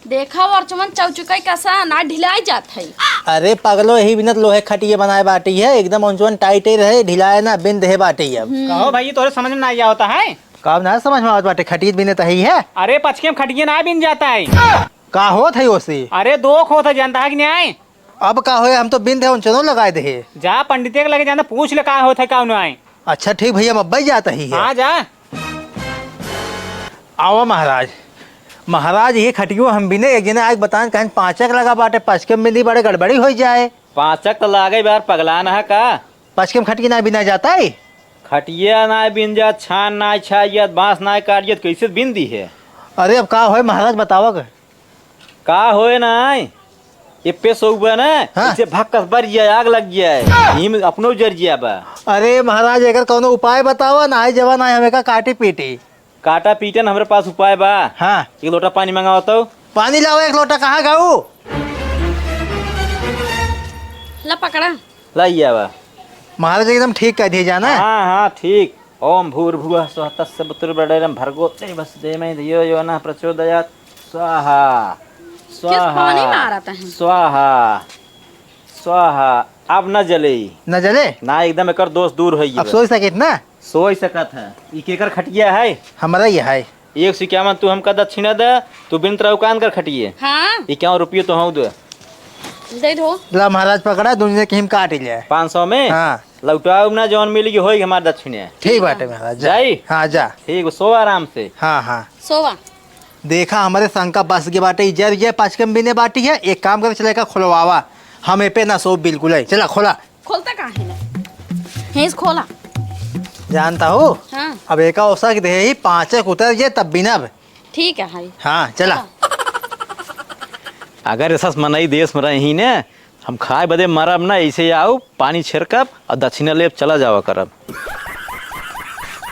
देखा और चमन चौचुकाई कैसा ना ढिलाई जात है। अरे पगलो यही बिना लोहे खटिए बनाए बाटी है, एकदम अंचुअन टाइट ही रहे, ढिलाए ना बिन दे बाटी अब। कहो भाई तोरे समझ में ना आया होता है। काम ना समझ में आवत बाटे, खटिए बिने तही है। अरे पचके में खटिए ना बिन जाता है। का होत है ओसी? अरे दो खो था जानता है कि नहीं? अब का होए, हम तो बिन दे उनचनो लगाए दे। जा पंडित के लगे जाना पूछ ले का होता है का नहीं। अच्छा ठीक भैया, अब अब्बाई जाता ही है। हाँ जा। आओ महाराज। महाराज ये खटियो हम बिने एक जने आग बतान कहीं 5 लगा बाटे, 5 के में बड़े गड़बड़ी हो जाए। 5 तो लागे बार पगला ना का 5 के खटिए ना बिना जाता है। खटिया ना बिन जा, छान ना छाइयत, बांस ना काटियत, कैसे बिन दी है? अरे अब का होए महाराज बतावा का होए ना ये पे सोबा ना। हाँ? इसे भक्कस बर जाए, आग लग जाए, हिम अपनो जर जिया बा। अरे महाराज अगर कोनो उपाय बतावा ना, आई जवान आए हमें का काटी पीटी। काटा पीटन हमारे पास उपाय बा। हाँ 1 लोटा पानी मंगाओ तो। पानी लाओ 1 लोटा। कहाँ गाऊ? ला पकड़ा। लाइया बा। महाराज एकदम ठीक कह दिए जाना। हाँ हाँ ठीक। ओम भूर्भुवः स्वः तस्य पुत्रवरेण्यं भर्गो देवस्य धियो यो नः प्रचोदयात्। स्वाहा किस पानी में आ रहा है? स्वाहा स्वाहा। अब न जले न जले ना, एकदम एकर दोष दूर हो अब सोच सके ना। सोच सकत है। ई केकर खटिया है? हमारा ये है। 151 तू हमका दक्षिणा दे, तू बिन त्रौकान कर खटिए। हाँ 51 रुपये तो हम दे। दे दो। ला महाराज पकड़ा, दुनिया की हिम काट जाए 500 में। हाँ लौटाओ ना, जौन मिली होगी हमार दक्षिणा। ठीक बाटे महाराज जा। जाई? हाँ जा। ठीक, सो आराम से। हाँ हाँ सोवा। देखा हमारे शंका बस के बाटे इजर ये 5 के बिने बाटी है। एक काम कर चलेगा खुलवावा, हम पे ना सो बिल्कुल है। चला खोला। खोलता कहाँ है ना? हेस खोला। जानता हो हाँ अब एक औसा दे ही 5 उतर जे तब बिना अब। ठीक है भाई। हाँ चला। अगर ऐसा मनाई देश में रही ने, हम खाए बदे मरब ना, ऐसे आओ पानी छिड़कब और दक्षिणा लेब चला जावा करब।